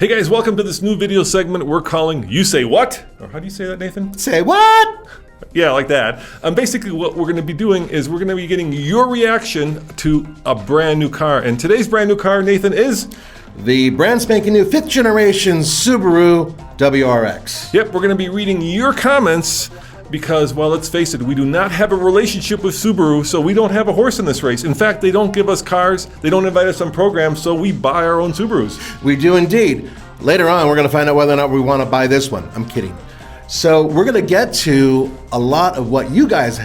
Hey guys, welcome to this new video segment we're calling You Say What? Or how do you say that, Nathan? Say what? Yeah, like that. Basically what we're going to be doing is we're going to be getting your reaction to a brand new car. And today's brand new car, Nathan, is... the brand spanking new 5th generation Subaru WRX. Yep, we're going to be reading your comments because, well, let's face it, we do not have a relationship with Subaru, so we don't have a horse in this race. In fact, they don't give us cars, they don't invite us on programs, so we buy our own Subarus. We do indeed. Later on, we're going to find out whether or not we want to buy this one. I'm kidding. So we're going to get to a lot of what you guys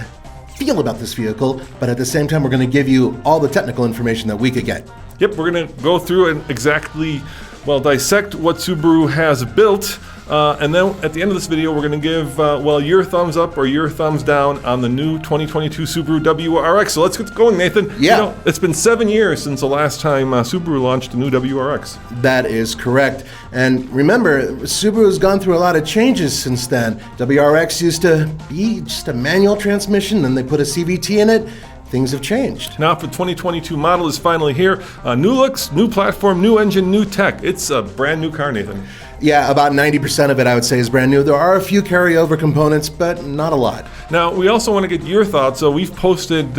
feel about this vehicle, but at the same time, we're going to give you all the technical information that we could get. Yep, we're going to go through and exactly, well, dissect what Subaru has built. And then at the end of this video, we're going to give, well, your thumbs up or your thumbs down on the new 2022 Subaru WRX. So let's get going, Nathan. Yeah. You know, it's been 7 years since the last time Subaru launched a new WRX. That is correct. And remember, Subaru's gone through a lot of changes since then. WRX used to be just a manual transmission, then they put a CVT in it. Things have changed. Now, the 2022 model is finally here. New looks, new platform, new engine, new tech. It's a brand new car, Nathan. Yeah, about 90% of it, I would say, is brand new. There are a few carryover components, but not a lot. Now, we also want to get your thoughts. So we've posted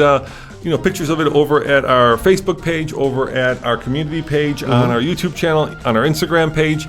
pictures of it over at our Facebook page, over at our community page, on our YouTube channel, on our Instagram page.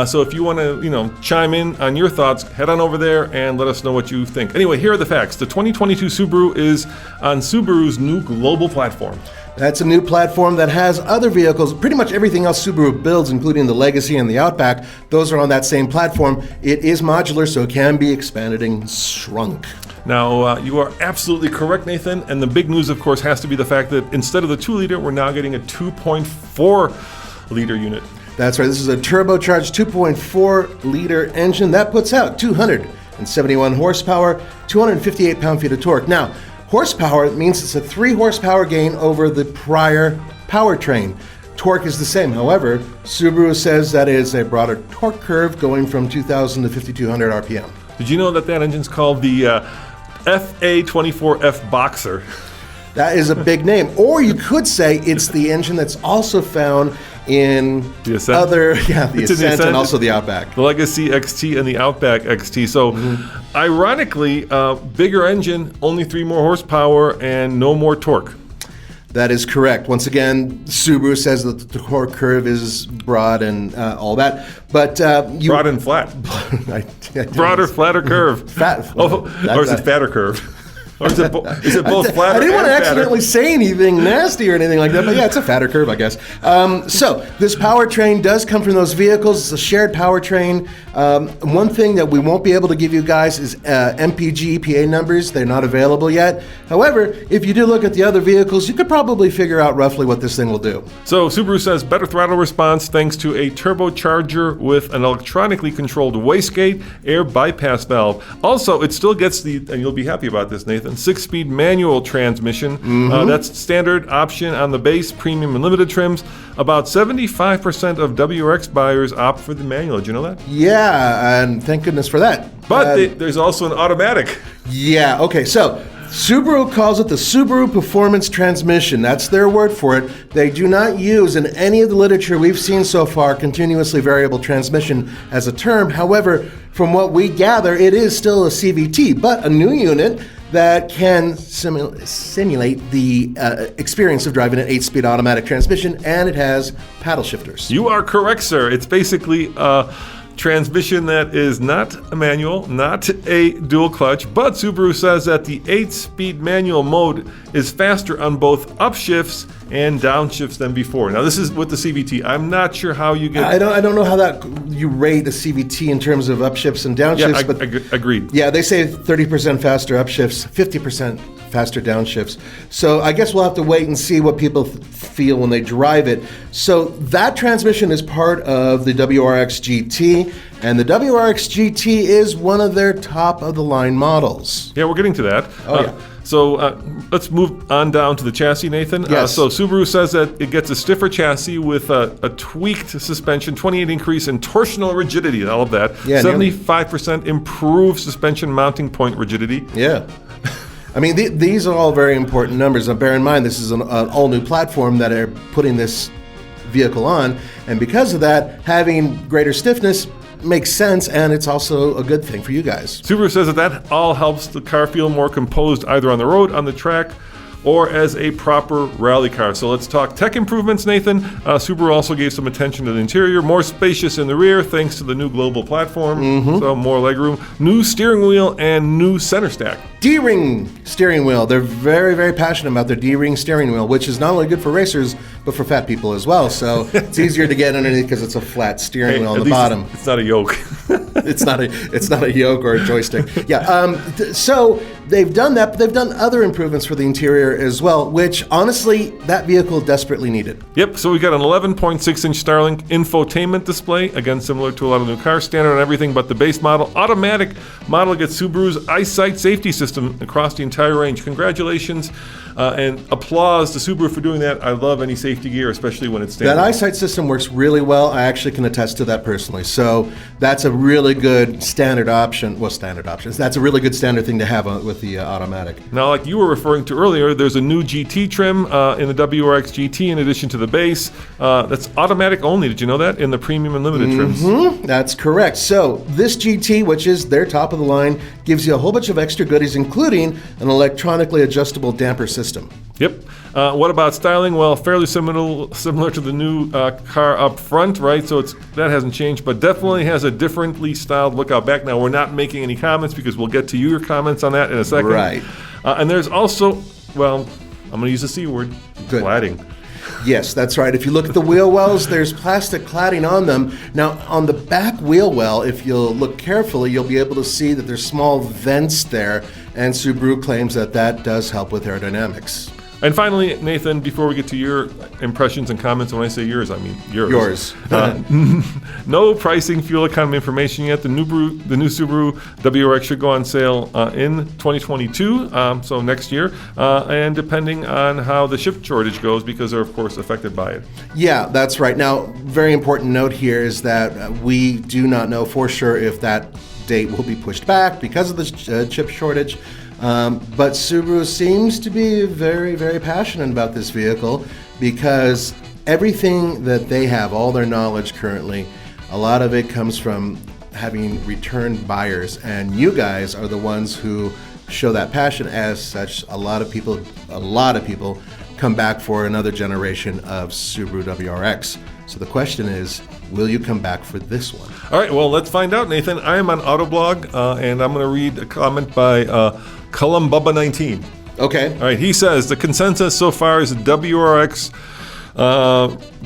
So if you want to, chime in on your thoughts, head on over there and let us know what you think. Anyway, here are the facts. The 2022 Subaru is on Subaru's new global platform. That's a new platform that has other vehicles. Pretty much everything else Subaru builds, including the Legacy and the Outback, those are on that same platform. It is modular, so it can be expanded and shrunk. Now, you are absolutely correct, Nathan. And the big news, of course, has to be the fact that instead of the 2-liter, we're now getting a 2.4-liter unit. That's right. This is a turbocharged 2.4-liter engine that puts out 271 horsepower, 258 pound-feet of torque. Now, horsepower means it's a 3 horsepower gain over the prior powertrain. Torque is the same. However, Subaru says that is a broader torque curve going from 2,000 to 5,200 RPM. Did you know that engine is called the FA24F Boxer? That is a big name. Or you could say it's the engine that's also found in the Ascent. The Ascent and also the Outback. The Legacy XT and the Outback XT. So, ironically, bigger engine, only 3 more horsepower, and no more torque. That is correct. Once again, Subaru says that the torque curve is broad and all that, but broad and flat. Broader, flatter curve. Fat. Or is it fatter curve? Or is it both flatter? I didn't want to fatter? accidentally say anything nasty or anything like that, but yeah, it's a fatter curve, I guess. So this powertrain does come from those vehicles. It's a shared powertrain. One thing that we won't be able to give you guys is MPG EPA numbers. They're not available yet. However, if you do look at the other vehicles, you could probably figure out roughly what this thing will do. So Subaru says better throttle response thanks to a turbocharger with an electronically controlled wastegate air bypass valve. Also, it still gets and you'll be happy about this, Nathan, 6-speed manual transmission. That's standard option on the base, premium, and limited trims. About 75% of WRX buyers opt for the manual. Did you know that? Yeah, and thank goodness for that. But there's also an automatic. Yeah, okay, so Subaru calls it the Subaru Performance Transmission. That's their word for it. They do not use in any of the literature we've seen so far continuously variable transmission as a term. However, from what we gather, it is still a CVT, but a new unit that can simulate the experience of driving an 8-speed automatic transmission, and it has paddle shifters. You are correct, sir. It's basically a transmission that is not a manual, not a dual clutch, but Subaru says that the 8-speed manual mode is faster on both upshifts and downshifts than before. Now, this is with the CVT. I'm not sure how you get... I don't know how that you rate a CVT in terms of upshifts and downshifts. Yeah, agreed. Yeah, they say 30% faster upshifts, 50% faster downshifts. So I guess we'll have to wait and see what people feel when they drive it. So that transmission is part of the WRX GT, and the WRX GT is one of their top-of-the-line models. Yeah, we're getting to that. Yeah. So let's move on down to the chassis, Nathan. Yes. So Subaru says that it gets a stiffer chassis with a tweaked suspension, 28 increase in torsional rigidity, all of that. Yeah, 75% improved suspension mounting point rigidity. Yeah. I mean, these are all very important numbers. Now, bear in mind, this is an all-new platform that are putting this vehicle on. And because of that, having greater stiffness makes sense, and it's also a good thing for you guys. Subaru says that all helps the car feel more composed either on the road, on the track, or as a proper rally car. So let's talk tech improvements, Nathan. Subaru also gave some attention to the interior, more spacious in the rear thanks to the new global platform, so more legroom, new steering wheel, and new center stack. D-ring steering wheel. They're very, very passionate about their D-ring steering wheel, which is not only good for racers, but for fat people as well. So it's easier to get underneath because it's a flat steering wheel on the bottom. It's not a yoke. It's not a yoke or a joystick. Yeah. So they've done that, but they've done other improvements for the interior as well, which honestly, that vehicle desperately needed. Yep. So we got an 11.6-inch Starlink infotainment display, again similar to a lot of new cars, standard on everything but the base model. Automatic model gets Subaru's EyeSight safety system across the entire range. Congratulations and applause to Subaru for doing that. I love any safety gear, especially when it's standard. That EyeSight system works really well. I actually can attest to that personally. So that's a really good standard option. Well, standard options. That's a really good standard thing to have with the automatic. Now, like you were referring to earlier, there's a new GT trim in the WRX GT in addition to the base. That's automatic only. Did you know that? In the premium and limited trims. That's correct. So this GT, which is their top of the line, gives you a whole bunch of extra goodies, including an electronically adjustable damper system. Yep. What about styling? Well, fairly similar to the new car up front, right? So that hasn't changed, but definitely has a differently styled look out back. Now, we're not making any comments because we'll get to your comments on that in a second. Right. And there's also, well, I'm going to use the C word, cladding. Yes, that's right. If you look at the wheel wells, there's plastic cladding on them. Now, on the back wheel well, if you'll look carefully, you'll be able to see that there's small vents there, and Subaru claims that does help with aerodynamics. And finally, Nathan, before we get to your impressions and comments, when I say yours, I mean yours. No pricing, fuel economy information yet. The new Subaru WRX should go on sale in 2022, so next year, and depending on how the chip shortage goes, because they're, of course, affected by it. Yeah, that's right. Now, very important note here is that we do not know for sure if that date will be pushed back because of the chip shortage. But Subaru seems to be very, very passionate about this vehicle because everything that they have, all their knowledge currently, a lot of it comes from having return buyers. And you guys are the ones who show that passion. As such, a lot of people come back for another generation of Subaru WRX. So the question is, will you come back for this one? All right, well, let's find out, Nathan. I am on Autoblog, and I'm going to read a comment by Columbubba19. Okay. All right, he says, the consensus so far is the WRX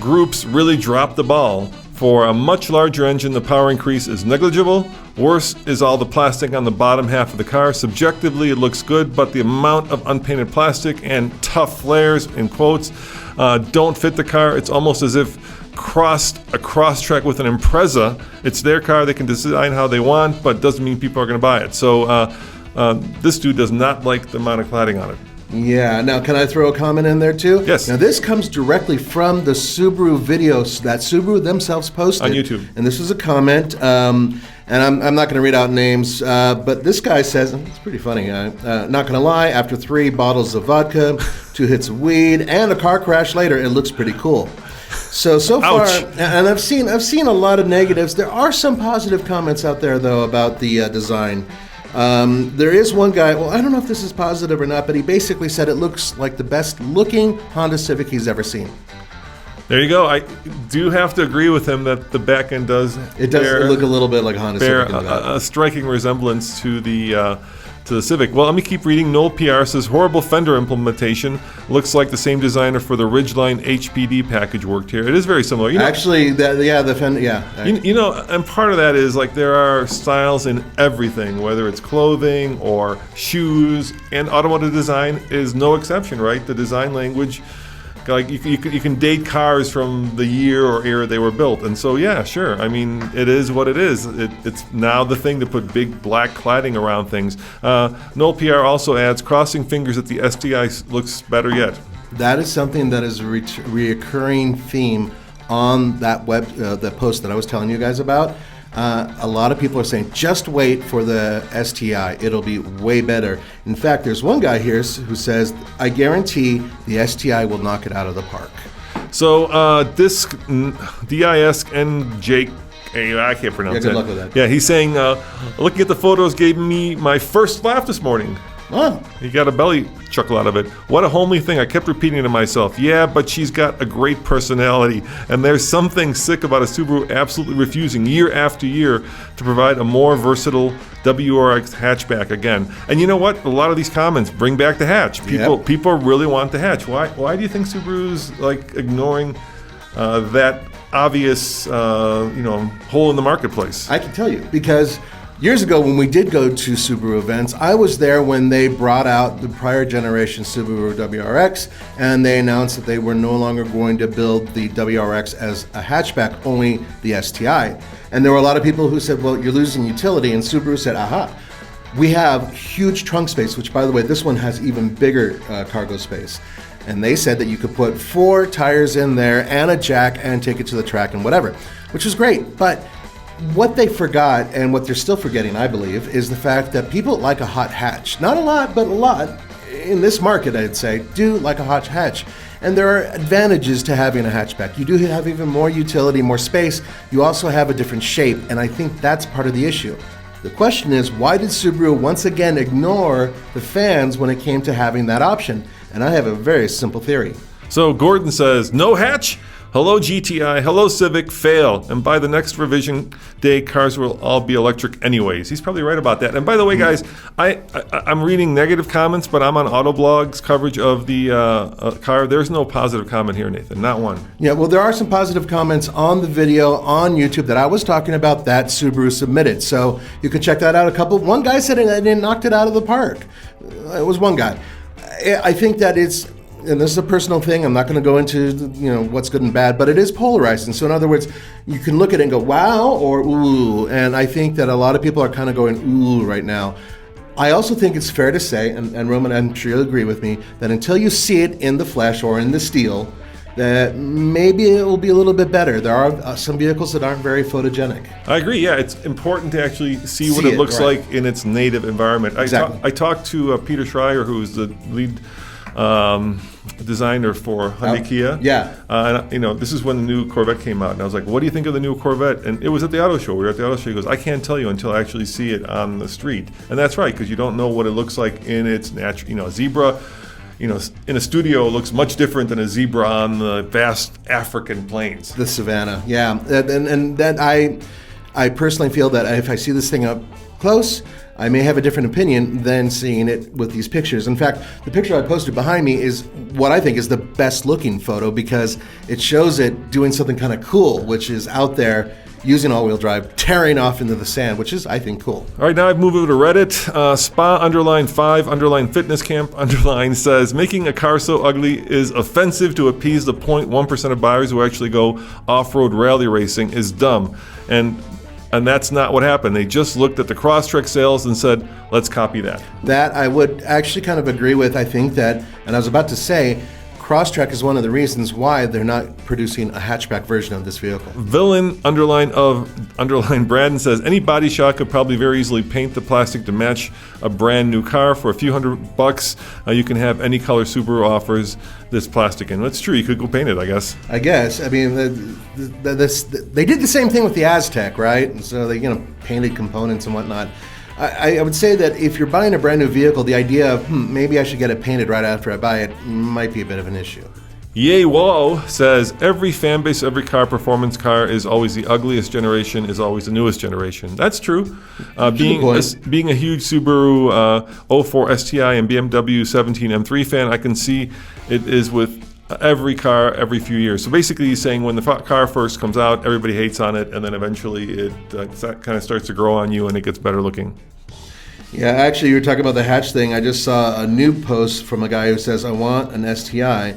groups really dropped the ball. For a much larger engine, the power increase is negligible. Worse is all the plastic on the bottom half of the car. Subjectively, it looks good, but the amount of unpainted plastic and tough flares, in quotes, don't fit the car. It's almost as if crossed a cross-track with an Impreza. It's their car. They can design how they want, but doesn't mean people are going to buy it. So this dude does not like the amount of cladding on it. Yeah. Now, can I throw a comment in there too? Yes. Now, this comes directly from the Subaru videos that Subaru themselves posted on YouTube. And this is a comment, and I'm not going to read out names, but this guy says, it's pretty funny. Not going to lie, after 3 bottles of vodka, 2 hits of weed, and a car crash later, it looks pretty cool. So far, and I've seen a lot of negatives. There are some positive comments out there though about the design. There is one guy, well, I don't know if this is positive or not, but he basically said it looks like the best looking Honda Civic he's ever seen. There you go. I do have to agree with him that the back end does look a little bit like a Honda Civic. A striking resemblance to the Civic. Well, let me keep reading. Noel PR says, horrible fender implementation. Looks like the same designer for the Ridgeline HPD package worked here. It is very similar. Actually, the fender, yeah. And part of that is like there are styles in everything, whether it's clothing or shoes, and automotive design is no exception, right? The design language, like you can date cars from the year or era they were built, and so yeah, sure. I mean, it is what it is. It's now the thing to put big black cladding around things. Noel PR also adds, crossing fingers that the STI looks better yet. That is something that is a reoccurring theme on that the post that I was telling you guys about. A lot of people are saying, just wait for the STI. It'll be way better. In fact, there's one guy here who says, I guarantee the STI will knock it out of the park. So Disc DISNJ. I can't pronounce Yeah, good luck with that. Yeah, he's saying, looking at the photos gave me my first laugh this morning. Oh. He got a belly chuckle out of it. What a homely thing. I kept repeating to myself, yeah, but she's got a great personality. And there's something sick about a Subaru absolutely refusing year after year to provide a more versatile WRX hatchback again. And you know what? A lot of these comments bring back the hatch. People really want the hatch. Why do you think Subaru's like ignoring that obvious hole in the marketplace? I can tell you, because years ago when we did go to Subaru events, I was there when they brought out the prior generation Subaru WRX, and they announced that they were no longer going to build the WRX as a hatchback, only the STI. And there were a lot of people who said, well, you're losing utility, and Subaru said, aha, we have huge trunk space, which by the way, this one has even bigger cargo space. And they said that you could put 4 tires in there and a jack and take it to the track and whatever, which was great. But what they forgot, and what they're still forgetting, I believe, is the fact that people like a hot hatch. Not a lot, but a lot in this market, I'd say, do like a hot hatch. And there are advantages to having a hatchback. You do have even more utility, more space. You also have a different shape, and I think that's part of the issue. The question is, why did Subaru once again ignore the fans when it came to having that option? And I have a very simple theory. So Gordon says, no hatch? Hello GTI, hello Civic, fail. And by the next revision day, cars will all be electric anyways. He's probably right about that. And by the way, guys, I'm reading negative comments, but I'm on Autoblog's coverage of the car. There's no positive comment here, Nathan, not one. Yeah, well, there are some positive comments on the video on YouTube that I was talking about that Subaru submitted. So you can check that out. One guy said it knocked it out of the park. It was one guy. I think that it's, and this is a personal thing, I'm not going to go into what's good and bad, but it is polarizing. So in other words, you can look at it and go, wow, or ooh. And I think that a lot of people are kind of going, ooh, right now. I also think it's fair to say, and Roman, I'm sure you'll agree with me, that until you see it in the flesh or in the steel, that maybe it will be a little bit better. There are some vehicles that aren't very photogenic. I agree, yeah. It's important to actually see what it looks like in its native environment. Exactly. I talked to Peter Schreier, who is the lead designer for Hyundai Kia. Yeah. And this is when the new Corvette came out, and I was like, "What do you think of the new Corvette?" And it was at the auto show. We were at the auto show. He goes, "I can't tell you until I actually see it on the street." And that's right, because you don't know what it looks like in its natural. A zebra, in a studio, it looks much different than a zebra on the vast African plains. The savannah, yeah. And that I personally feel that if I see this thing up close, I may have a different opinion than seeing it with these pictures. In fact, the picture I posted behind me is what I think is the best looking photo, because it shows it doing something kind of cool, which is out there using all-wheel drive, tearing off into the sand, which is, I think, cool. All right, now I've moved over to Reddit. Spa_5_fitness camp_ says, making a car so ugly is offensive to appease the 0.1% of buyers who actually go off-road rally racing is dumb. And that's not what happened. They just looked at the Crosstrek sales and said, let's copy that. That I would actually kind of agree with. I think that, and I was about to say, Crosstrek is one of the reasons why they're not producing a hatchback version of this vehicle. Villain Brandon says, any body shop could probably very easily paint the plastic to match a brand new car. For a few $100, you can have any color Subaru offers this plastic in. That's true. You could go paint it, I guess. I mean, they did the same thing with the Aztec, right? And so they painted components and whatnot. I would say that if you're buying a brand new vehicle, the idea of maybe I should get it painted right after I buy it might be a bit of an issue. Yay Whoa says, every fan base, every car, performance car is always the ugliest generation, is always the newest generation. That's true. Being a huge Subaru 04 STI and BMW 17 M3 fan, I can see it is with every car every few years. So basically he's saying when the car first comes out, everybody hates on it, and then eventually it kind of starts to grow on you and it gets better looking. Yeah, actually, you were talking about the hatch thing. I just saw a new post from a guy who says, I want an STI,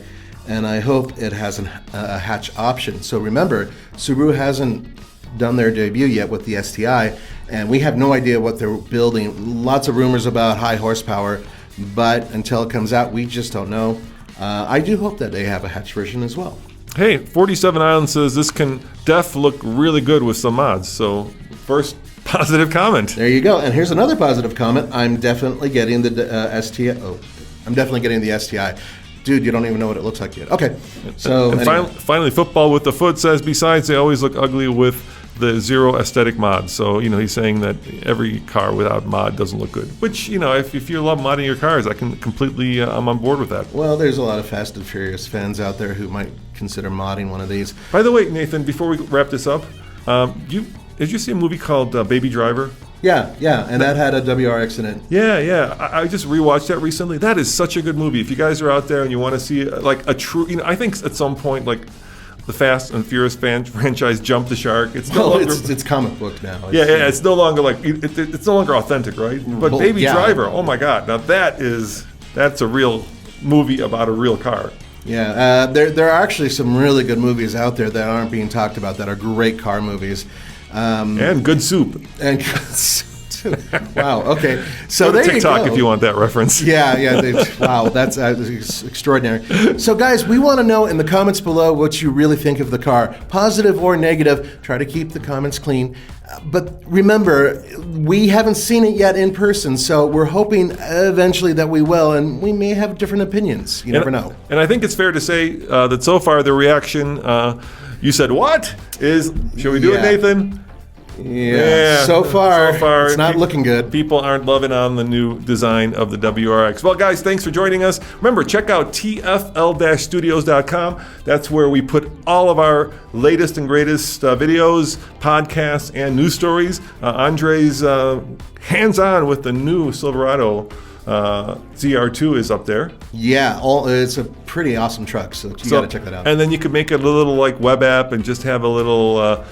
and I hope it has a hatch option. So remember, Subaru hasn't done their debut yet with the STI, and we have no idea what they're building. Lots of rumors about high horsepower, but until it comes out, we just don't know. I do hope that they have a hatch version as well. Hey, 47 Island says this can look really good with some mods. So first positive comment. There you go. And here's another positive comment. I'm definitely getting the STI. I'm definitely getting the STI. dude, you don't even know what it looks like yet. Okay, so and anyway. finally, Football with the Foot says, besides, they always look ugly with the zero aesthetic mod. So, he's saying that every car without mod doesn't look good. Which, if you love modding your cars, I can completely, I'm on board with that. Well, there's a lot of Fast and Furious fans out there who might consider modding one of these. By the way, Nathan, before we wrap this up, did you see a movie called Baby Driver? Yeah, and that had a WRX in it. Yeah. I just rewatched that recently. That is such a good movie. If you guys are out there and you want to see like a true, I think at some point like the Fast and Furious franchise jumped the shark. It's no longer. It's comic book now. It's no longer like it's no longer authentic, right? But Baby Driver, oh my God, now that's a real movie about a real car. Yeah, there are actually some really good movies out there that aren't being talked about that are great car movies. And good soup. And wow. Okay. So go to there TikTok you go. if you want that reference. Wow. That's extraordinary. So, guys, we want to know in the comments below what you really think of the car, positive or negative. Try to keep the comments clean. But remember, we haven't seen it yet in person, so we're hoping eventually that we will, and we may have different opinions. You never know. And I think it's fair to say that so far the reaction, you said what? Shall we do it, Nathan? Yeah. So far, it's not looking good. People aren't loving on the new design of the WRX. Well, guys, thanks for joining us. Remember, check out TFL-studios.com. That's where we put all of our latest and greatest videos, podcasts, and news stories. Andre's hands-on with the new Silverado ZR2 is up there. Yeah, it's a pretty awesome truck, so you got to check that out. And then you could make it a little like web app and just have a little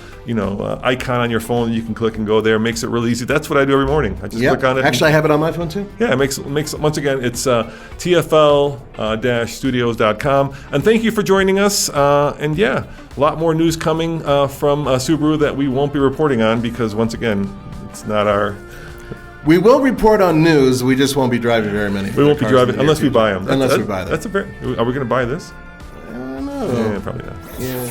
icon on your phone that you can click and go there. It makes it really easy. That's what I do every morning. I just click on it. Actually, I have it on my phone too. Yeah, it makes once again, it's TFL-studios.com. And thank you for joining us. And a lot more news coming from Subaru that we won't be reporting on because once again, it's not our. We will report on news. We just won't be driving very many. We won't be driving unless we buy them. Unless we buy them. Are we going to buy this? I don't know. Yeah, probably not. Yeah.